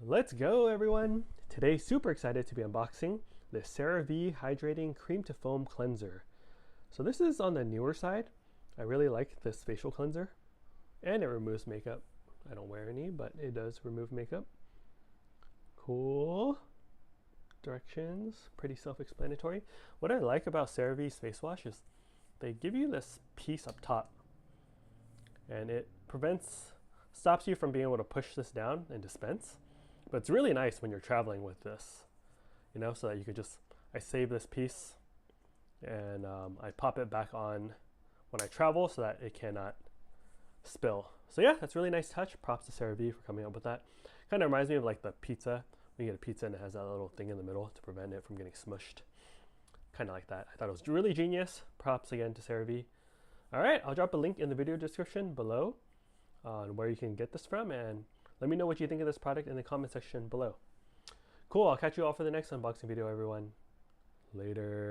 Let's go, everyone! Today, super excited to be unboxing the CeraVe Hydrating Cream to Foam Cleanser. So this is on the newer side. I really like this facial cleanser, and it removes makeup. I don't wear any, but it does remove makeup. Cool. Directions, pretty self-explanatory. What I like about CeraVe's face wash is they give you this piece up top, and it stops you from being able to push this down and dispense. But it's really nice when you're traveling with this, so that you could I save this piece and I pop it back on when I travel so that it cannot spill. So yeah, that's a really nice touch. Props to CeraVe for coming up with that. Kind of reminds me of like the pizza. When you get a pizza and it has that little thing in the middle to prevent it from getting smushed. Kind of like that. I thought it was really genius. Props again to CeraVe. All right, I'll drop a link in the video description below on where you can get this from, and let me know what you think of this product in the comment section below. Cool, I'll catch you all for the next unboxing video, everyone. Later.